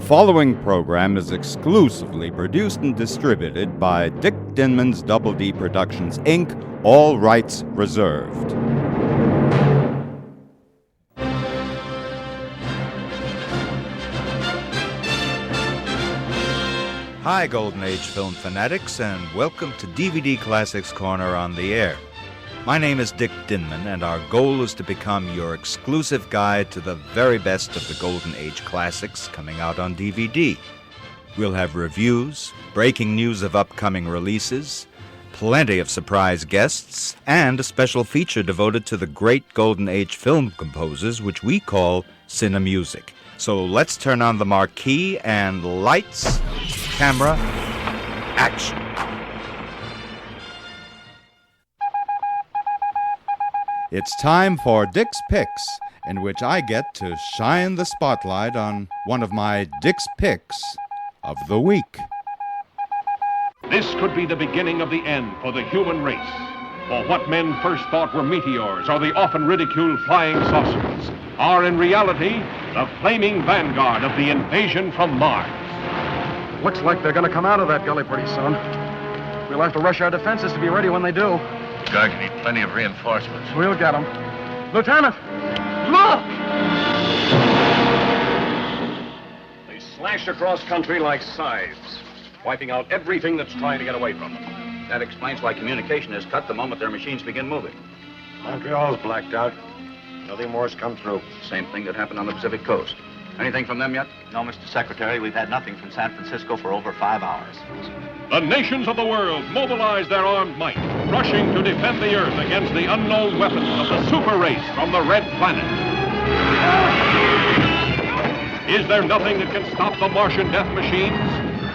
The following program is exclusively produced and distributed by Dick Dinman's Double D Productions, Inc., all rights reserved. Hi, Golden Age film fanatics, and welcome to DVD Classics Corner on the Air. My name is Dick Dinman, and our goal is to become your exclusive guide to the very best of the Golden Age classics coming out on DVD. We'll have reviews, breaking news of upcoming releases, plenty of surprise guests, and a special feature devoted to the great Golden Age film composers, which we call Cinemusic. So let's turn on the marquee and lights, camera, action. It's time for Dick's Picks, in which I get to shine the spotlight on one of my Dick's Picks of the week. This could be the beginning of the end for the human race. For what men first thought were meteors or the often ridiculed flying saucers are in reality the flaming vanguard of the invasion from Mars. Looks like they're going to come out of that gully pretty soon. We'll have to rush our defenses to be ready when they do. Guard, you need plenty of reinforcements. We'll get them. Lieutenant, look! They slash across country like scythes, wiping out everything that's trying to get away from them. That explains why communication is cut the moment their machines begin moving. Montreal's blacked out. Nothing more's come through. Same thing that happened on the Pacific coast. Anything from them yet? No, Mr. Secretary, we've had nothing from San Francisco for over 5 hours. The nations of the world mobilize their armed might, rushing to defend the Earth against the unknown weapons of the super race from the Red Planet. Is there nothing that can stop the Martian death machines?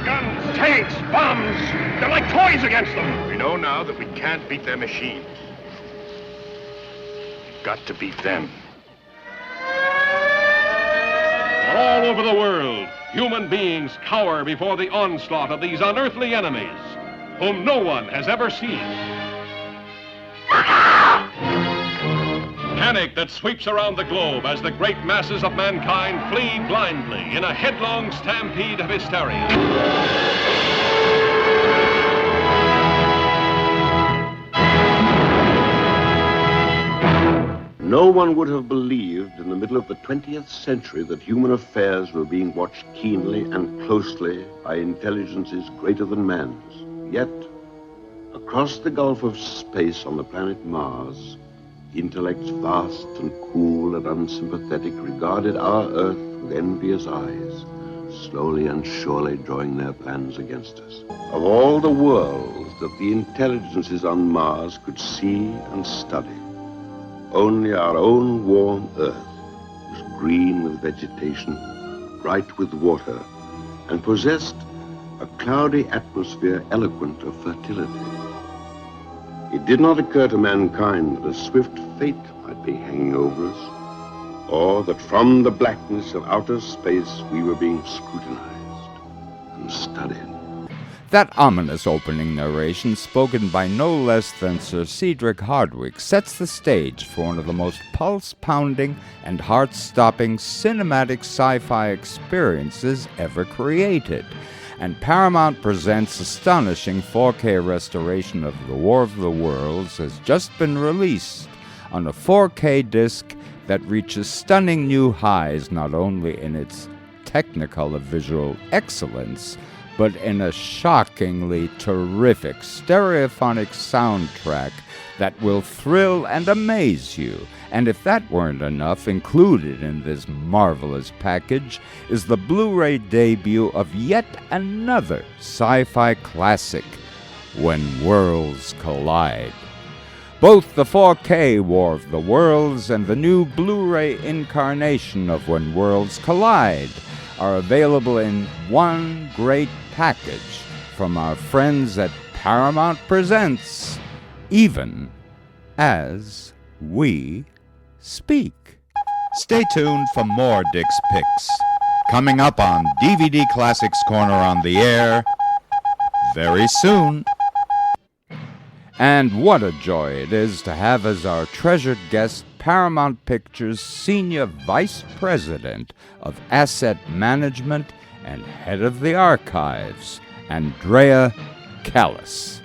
Guns, tanks, bombs. They're like toys against them. We know now that we can't beat their machines. We've got to beat them. All over the world, human beings cower before the onslaught of these unearthly enemies, whom no one has ever seen. Panic that sweeps around the globe as the great masses of mankind flee blindly in a headlong stampede of hysteria. No one would have believed in the middle of the 20th century that human affairs were being watched keenly and closely by intelligences greater than man's. Yet, across the gulf of space on the planet Mars, intellects vast and cool and unsympathetic regarded our Earth with envious eyes, slowly and surely drawing their plans against us. Of all the worlds that the intelligences on Mars could see and study, only our own warm Earth was green with vegetation, bright with water, and possessed a cloudy atmosphere eloquent of fertility. It did not occur to mankind that a swift fate might be hanging over us, or that from the blackness of outer space we were being scrutinized and studied. That ominous opening narration, spoken by no less than Sir Cedric Hardwicke, sets the stage for one of the most pulse-pounding and heart-stopping cinematic sci-fi experiences ever created. And Paramount Presents' astonishing 4K restoration of The War of the Worlds has just been released on a 4K disc that reaches stunning new highs not only in its technicolor visual excellence, but in a shockingly terrific stereophonic soundtrack that will thrill and amaze you. And if that weren't enough, included in this marvelous package is the Blu-ray debut of yet another sci-fi classic, When Worlds Collide. Both the 4K War of the Worlds and the new Blu-ray incarnation of When Worlds Collide are available in one great package from our friends at Paramount Presents, even as we speak. Stay tuned for more Dick's Picks, coming up on DVD Classics Corner on the Air very soon. And what a joy it is to have as our treasured guest Paramount Pictures Senior Vice President of Asset Management and head of the Archives, Andrea Kalas.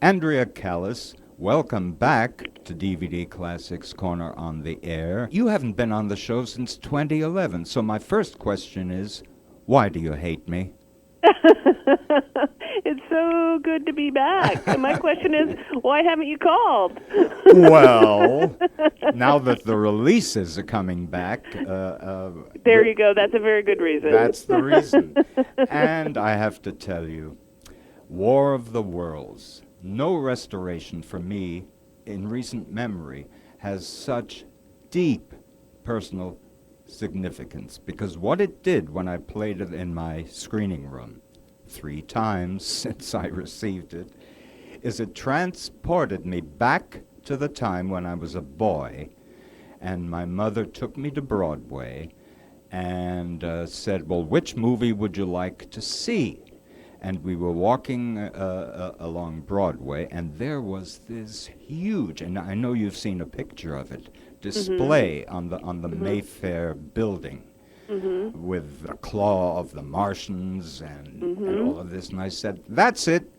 Andrea Kalas, welcome back to DVD Classics Corner on the Air. You haven't been on the show since 2011, so my first question is, why do you hate me? It's so good to be back. And my question is, why haven't you called? Well, now that the releases are coming back... there you go. That's a very good reason. That's the reason. And I have to tell you, War of the Worlds, no restoration for me in recent memory has such deep personal significance, because what it did when I played it in my screening room 3 times since I received it is it transported me back to the time when I was a boy and my mother took me to Broadway and said, well, which movie would you like to see? And we were walking along Broadway, and there was this huge, and I know you've seen a picture of it, display on the Mayfair building with the claw of the Martians and all of this. And I said, that's it.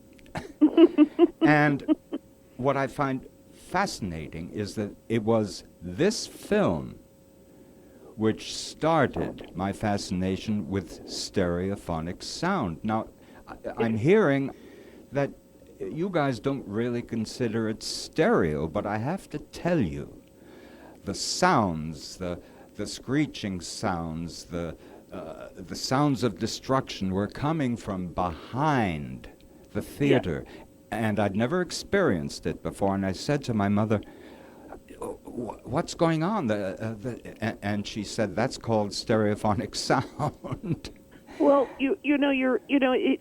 And what I find fascinating is that it was this film which started my fascination with stereophonic sound. Now, I'm hearing that you guys don't really consider it stereo, but I have to tell you, the sounds, the screeching sounds, the sounds of destruction were coming from behind the theater, and I'd never experienced it before. And I said to my mother, "What's going on?" And she said, "That's called stereophonic sound." Well,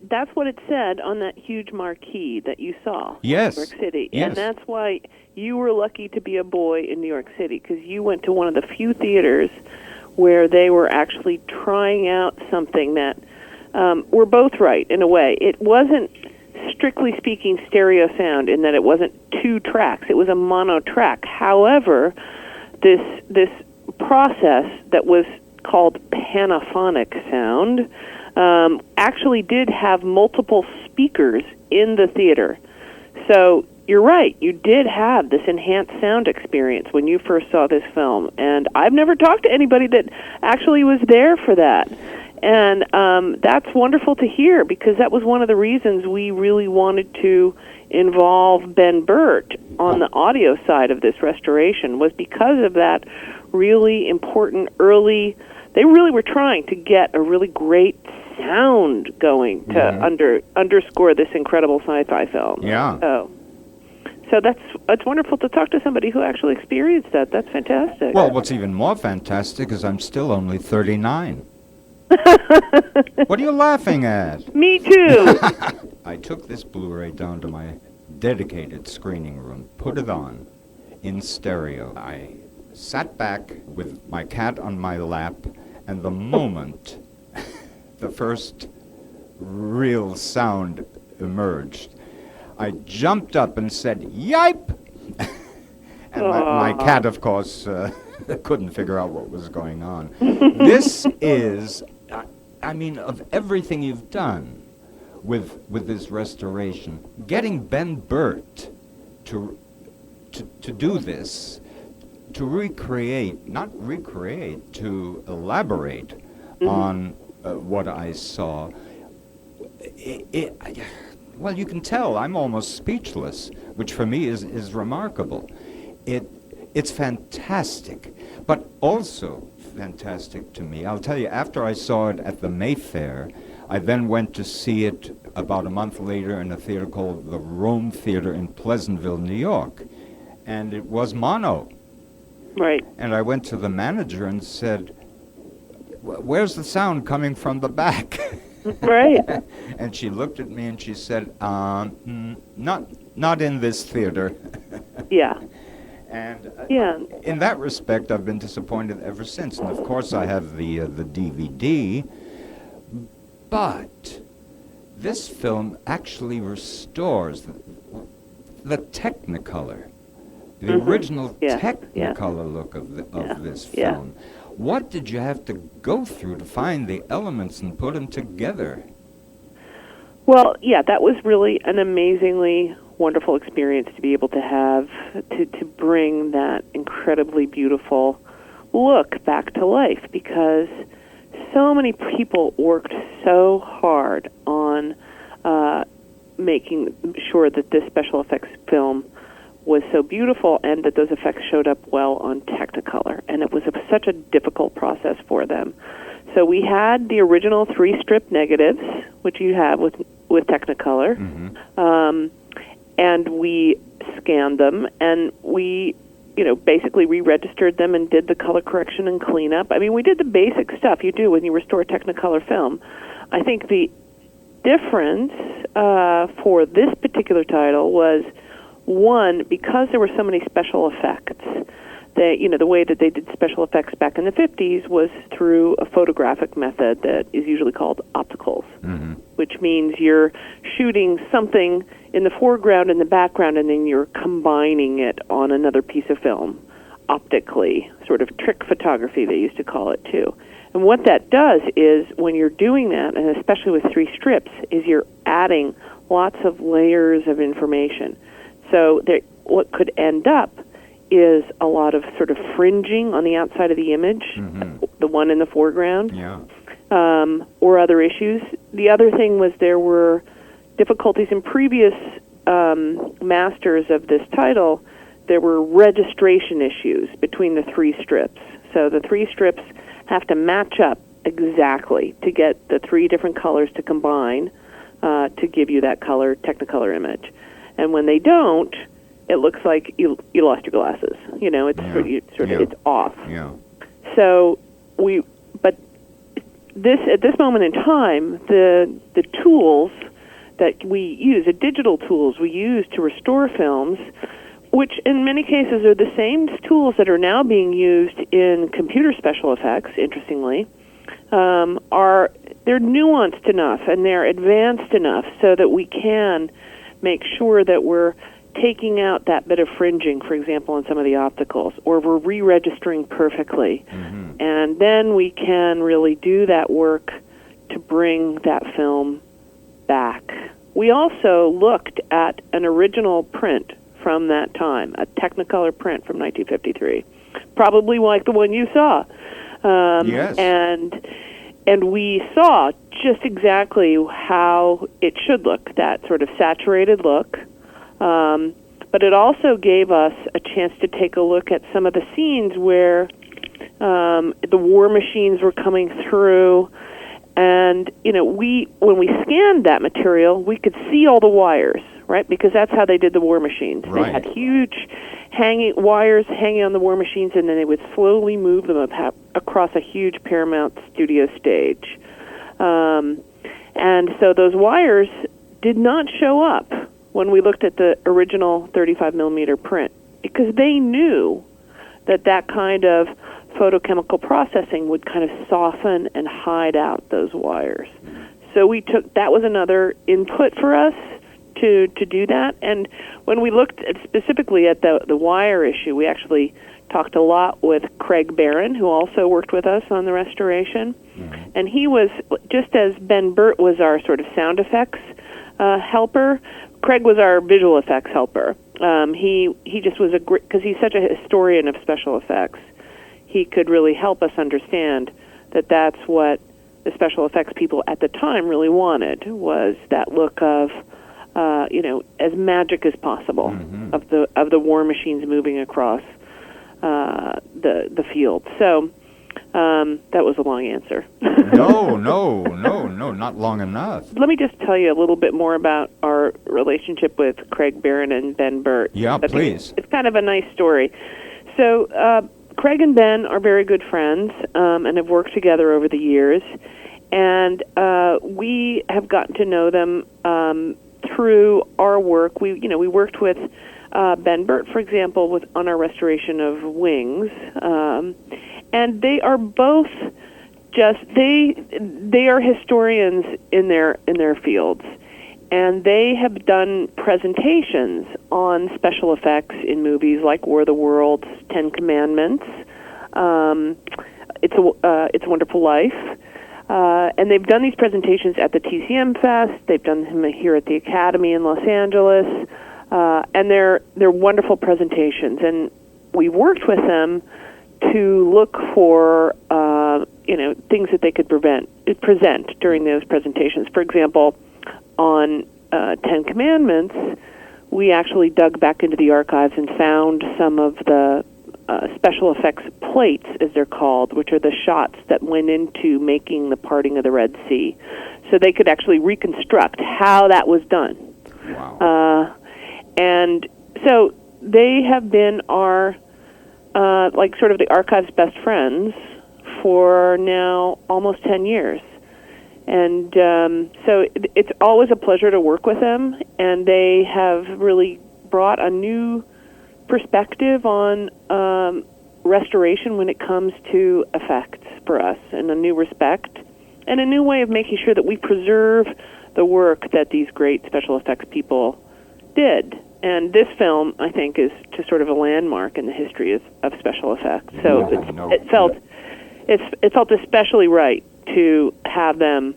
that's what it said on that huge marquee that you saw in New York City. Yes. And that's why you were lucky to be a boy in New York City, because you went to one of the few theaters where they were actually trying out something that we're both right in a way. It wasn't, strictly speaking, stereo sound in that it wasn't 2 tracks. It was a mono track. However, this process that was called panophonic sound actually did have multiple speakers in the theater. So you're right, you did have this enhanced sound experience when you first saw this film. And I've never talked to anybody that actually was there for that. And that's wonderful to hear, because that was one of the reasons we really wanted to involve Ben Burt on the audio side of this restoration, was because of that really important early... They really were trying to get a really great sound going to underscore this incredible sci-fi film. Yeah. So that's wonderful to talk to somebody who actually experienced that. That's fantastic. Well, what's even more fantastic is I'm still only 39. What are you laughing at? Me too. I took this Blu-ray down to my dedicated screening room, put it on in stereo. I sat back with my cat on my lap, and the moment the first real sound emerged, I jumped up and said, "Yipe!" And my cat, of course, couldn't figure out what was going on. This is, I mean, of everything you've done with this restoration, getting Ben Burt to do this, to recreate, not recreate, to elaborate on what I saw. Well, you can tell I'm almost speechless, which for me is remarkable. It's fantastic, but also fantastic to me. I'll tell you, after I saw it at the Mayfair, I then went to see it about a month later in a theater called the Rome Theater in Pleasantville, New York, and it was mono. Right. And I went to the manager and said, "Where's the sound coming from the back?" Right. And she looked at me and she said, not in this theater." Yeah. And Yeah. in that respect, I've been disappointed ever since. And of course, I have the DVD. But this film actually restores the Technicolor the original Yeah. Technicolor look of this film. What did you have to go through to find the elements and put them together? Well, yeah, that was really an amazingly wonderful experience to be able to have, to bring that incredibly beautiful look back to life, because so many people worked so hard on making sure that this special effects film was so beautiful and that those effects showed up well on Technicolor. And it was such a difficult process for them. So we had the original 3-strip negatives, which you have with Technicolor, and we scanned them, and we, basically re-registered them and did the color correction and cleanup. I mean, we did the basic stuff you do when you restore Technicolor film. I think the difference for this particular title was, one, because there were so many special effects, the way that they did special effects back in the 50s was through a photographic method that is usually called opticals, which means you're shooting something in the foreground and the background, and then you're combining it on another piece of film optically, sort of trick photography, they used to call it too. And what that does is, when you're doing that, and especially with 3 strips, is you're adding lots of layers of information. So what could end up is a lot of sort of fringing on the outside of the image, the one in the foreground, or other issues. The other thing was there were difficulties in previous masters of this title. There were registration issues between the 3 strips. So the 3 strips have to match up exactly to get the 3 different colors to combine to give you that Technicolor image. And when they don't, it looks like you lost your glasses. It's it's off. Yeah. So at this moment in time, the tools that we use, the digital tools we use to restore films, which in many cases are the same tools that are now being used in computer special effects, interestingly, they're nuanced enough and they're advanced enough so that we can make sure that we're taking out that bit of fringing, for example, on some of the opticals, or we're re-registering perfectly. And then we can really do that work to bring that film back. We also looked at an original print from that time, a Technicolor print from 1953, probably like the one you saw. Yes. And we saw just exactly how it should look, that sort of saturated look. But it also gave us a chance to take a look at some of the scenes where the war machines were coming through. And, when we scanned that material, we could see all the wires, right? Because that's how they did the war machines. Right. They had huge wires hanging on the war machines, and then they would slowly move them across a huge Paramount studio stage. And so those wires did not show up when we looked at the original 35mm print, because they knew that kind of photochemical processing would kind of soften and hide out those wires. So that was another input for us to do that. And when we looked specifically at the wire issue, we actually talked a lot with Craig Barron, who also worked with us on the restoration. And he was, just as Ben Burt was our sort of sound effects helper, Craig was our visual effects helper. He just was because he's such a historian of special effects. He could really help us understand that that's what the special effects people at the time really wanted, was that look of, as magic as possible of the war machines moving across the field. So that was a long answer. No, not long enough. Let me just tell you a little bit more about our relationship with Craig Barron and Ben Burt. Yeah, please. It's kind of a nice story. So Craig and Ben are very good friends and have worked together over the years. And we have gotten to know them through our work. We worked with Ben Burt, for example, on our restoration of Wings. And they are both they are historians in their fields, and they have done presentations on special effects in movies like War of the Worlds, Ten Commandments, It's a Wonderful Life, and they've done these presentations at the TCM Fest. They've done them here at the Academy in Los Angeles, and they're wonderful presentations. And we've worked with them to look for things that they could present during those presentations. For example, on Ten Commandments, we actually dug back into the archives and found some of the special effects plates, as they're called, which are the shots that went into making the parting of the Red Sea. So they could actually reconstruct how that was done. Wow. And so they have been our, sort of the archive's best friends for now almost 10 years. And so it's always a pleasure to work with them, and they have really brought a new perspective on restoration when it comes to effects for us, and a new respect, and a new way of making sure that we preserve the work that these great special effects people did. And this film, I think, is just sort of a landmark in the history of special effects. So it felt especially right to have them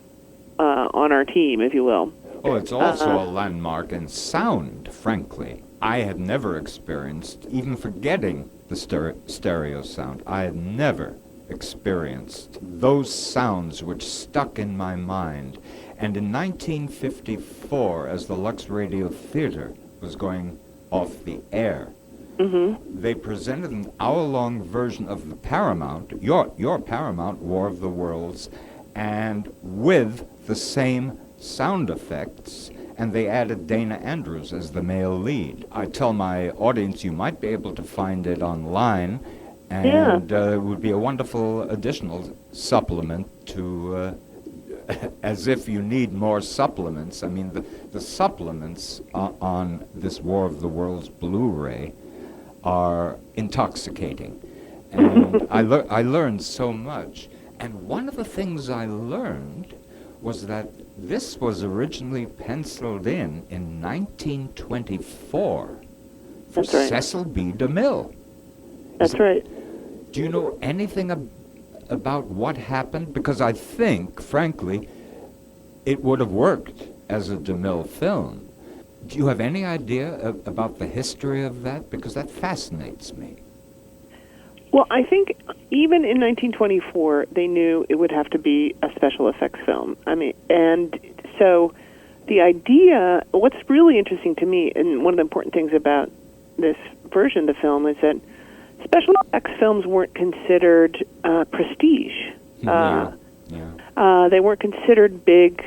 on our team, if you will. Oh, it's also a landmark in sound, frankly. I had never experienced, even forgetting the stereo sound, I had never experienced those sounds which stuck in my mind. And in 1954, as the Lux Radio Theater was going off the air, they presented an hour-long version of the Paramount, your Paramount War of the Worlds, and with the same sound effects, and they added Dana Andrews as the male lead. I tell my audience you might be able to find it online, and it would be a wonderful additional supplement to, as if you need more supplements. I mean, the supplements on this War of the Worlds Blu-ray are intoxicating. And I learned so much. And one of the things I learned was that this was originally penciled in 1924 for Cecil B. DeMille. That's right. Do you know anything about what happened? Because I think, frankly, it would have worked as a DeMille film. Do you have any idea about the history of that? Because that fascinates me. Well, I think even in 1924, they knew it would have to be a special effects film. I mean, and so the idea, what's really interesting to me, and one of the important things about this version of the film, is that special effects films weren't considered prestige. They weren't considered big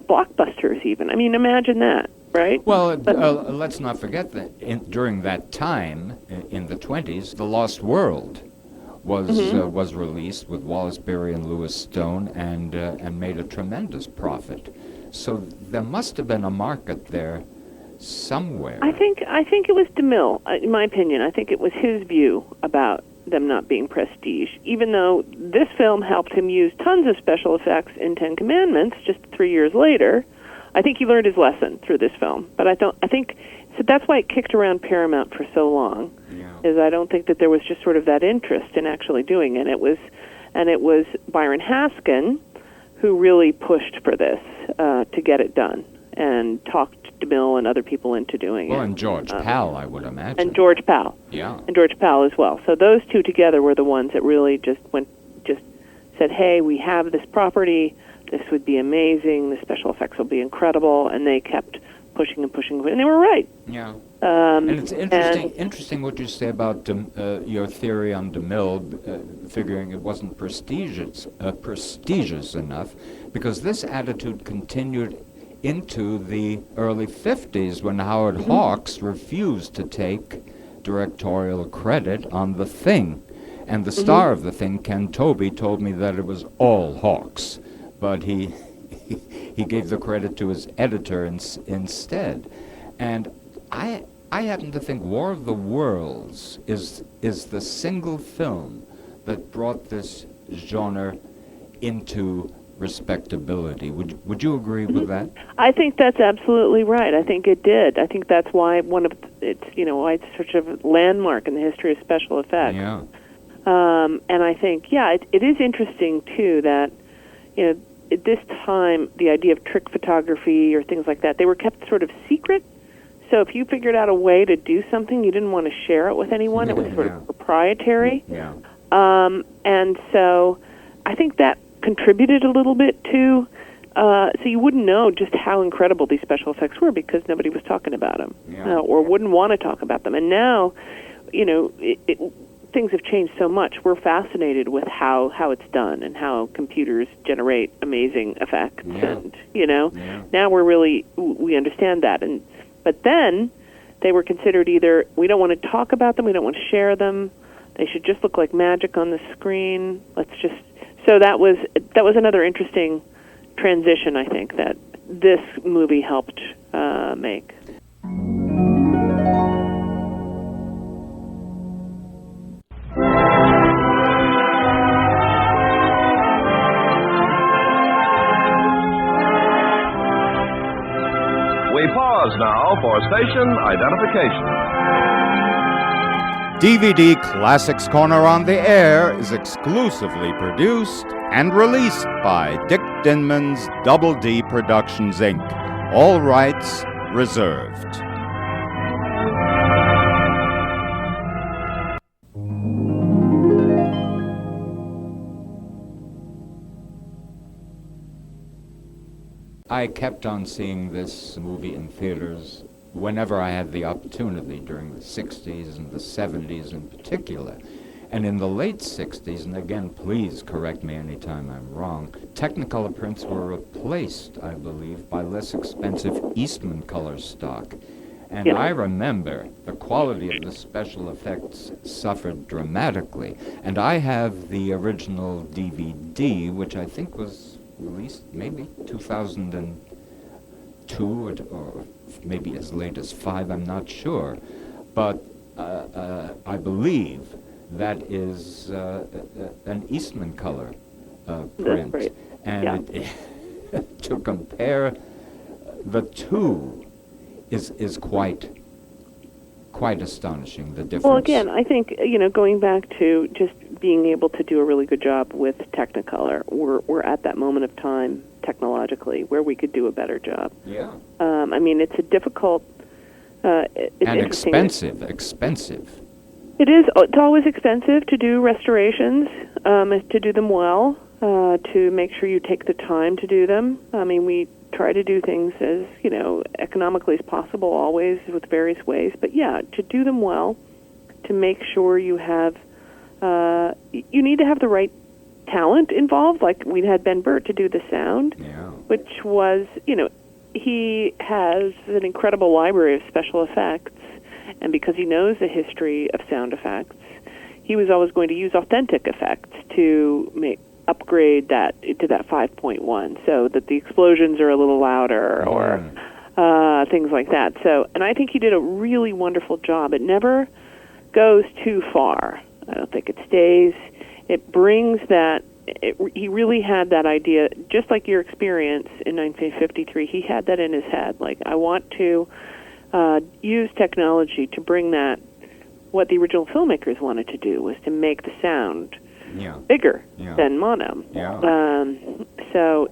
blockbusters even. I mean, imagine that. Right? Well, let's not forget that during that time, in the 20s, The Lost World was released with Wallace Beery and Louis Stone, and made a tremendous profit. So there must have been a market there somewhere. I think it was DeMille, in my opinion. I think it was his view about them not being prestige, even though this film helped him use tons of special effects in Ten Commandments just 3 years later. I think he learned his lesson through this film, but I think so. That's why it kicked around Paramount for so long. Is I don't think that there was just sort of that interest in actually doing it. It was Byron Haskin who really pushed for this to get it done, and talked DeMille and other people into doing it. Well, and George Pal, I would imagine. And George Pal. Yeah. And George Pal as well. So those two together were the ones that really just said, "Hey, we have this property. This would be amazing. The special effects will be incredible," and they kept pushing and pushing, and they were right. Yeah. And it's interesting what you say about your theory on DeMille, figuring it wasn't prestigious enough, because this attitude continued into the early 50s when Howard Hawks refused to take directorial credit on The Thing, and the star of The Thing, Ken Tobey, told me that it was all Hawks. But he gave the credit to his editor instead. And I happen to think War of the Worlds is the single film that brought this genre into respectability. Would you agree with that? I think that's absolutely right. I think it did. I think that's why why it's such a landmark in the history of special effects. Yeah. And I think, it is interesting too that, at this time, the idea of trick photography or things like that, they were kept sort of secret. So if you figured out a way to do something, you didn't want to share it with anyone. It was sort of proprietary. Yeah. And so I think that contributed a little bit to, so you wouldn't know just how incredible these special effects were because nobody was talking about them or wouldn't want to talk about them. And now, things have changed so much. We're fascinated with how it's done and how computers generate amazing effects. And, now we understand that. But then they were considered either we don't want to talk about them, we don't want to share them, they should just look like magic on the screen. So that was another interesting transition, I think, that this movie helped make. We pause now for station identification. DVD Classics Corner on the Air is exclusively produced and released by Dick Dinman's Double D Productions, Inc. All rights reserved. I kept on seeing this movie in theaters whenever I had the opportunity during the 60s and the 70s in particular. And in the late 60s, and again, please correct me anytime I'm wrong, Technicolor prints were replaced, I believe, by less expensive Eastman color stock. And I remember the quality of the special effects suffered dramatically. And I have the original DVD, which I think was released maybe 2002 or maybe as late as 5, I'm not sure. But I believe that is an Eastman color print. Right. And to compare the two is quite astonishing, the difference. Well, again, I think, going back to just being able to do a really good job with Technicolor, we're at that moment of time technologically where we could do a better job. Yeah. It's a difficult... it's and expensive. It is. It's always expensive to do restorations, to do them well, to make sure you take the time to do them. We try to do things as, economically as possible, always with various ways. But to do them well, to make sure you have, you need to have the right talent involved. Like we had Ben Burt to do the sound, which was, he has an incredible library of special effects. And because he knows the history of sound effects, he was always going to use authentic effects to upgrade that to that 5.1, so that the explosions are a little louder or things like that. So, and I think he did a really wonderful job. It never goes too far. I don't think it stays. It brings that. He really had that idea, just like your experience in 1953. He had that in his head. Like, I want to use technology to bring that. What the original filmmakers wanted to do was to make the sound bigger than mono. So,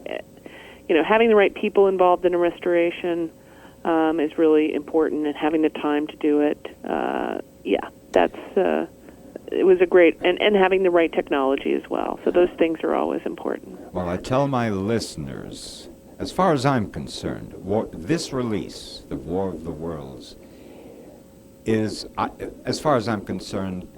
having the right people involved in a restoration is really important, and having the time to do it. It was a great, and having the right technology as well. So those things are always important. Well, I tell my listeners, as far as I'm concerned, this release, The War of the Worlds, is, as far as I'm concerned,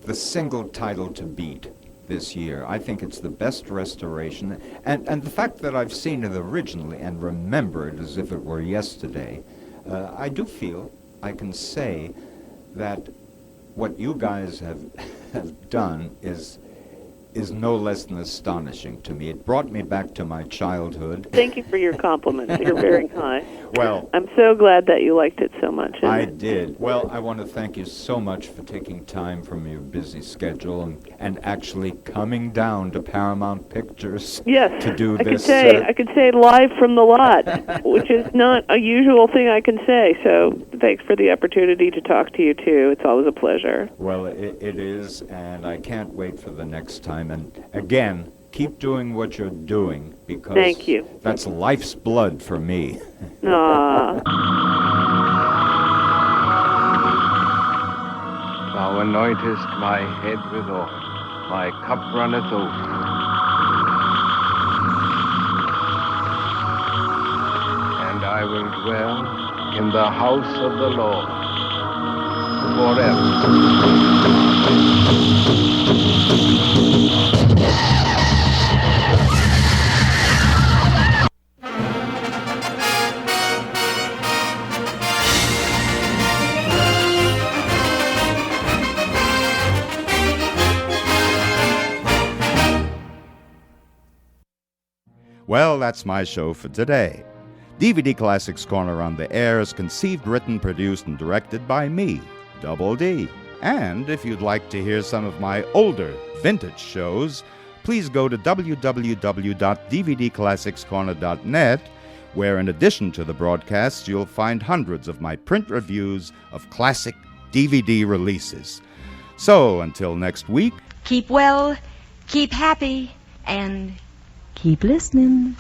the single title to beat this year. I think it's the best restoration, and the fact that I've seen it originally and remember it as if it were yesterday, I do feel I can say that what you guys have done is is no less than astonishing to me. It brought me back to my childhood. Thank you for your compliments. You're very kind. Well, I'm so glad that you liked it so much. I did. Well, I want to thank you so much for taking time from your busy schedule and actually coming down to Paramount Pictures to do this. I could say live from the lot, which is not a usual thing I can say. So thanks for the opportunity to talk to you, too. It's always a pleasure. Well, it is, and I can't wait for the next time. And again, keep doing what you're doing, because thank you. That's life's blood for me. Aww. Thou anointest my head with oil, my cup runneth over. And I will dwell in the house of the Lord forever. Well, that's my show for today. DVD Classics Corner on the Air is conceived, written, produced, and directed by me, Double D. And if you'd like to hear some of my older, vintage shows, please go to www.dvdclassicscorner.net, where in addition to the broadcasts, you'll find hundreds of my print reviews of classic DVD releases. So, until next week, keep well, keep happy, and keep listening.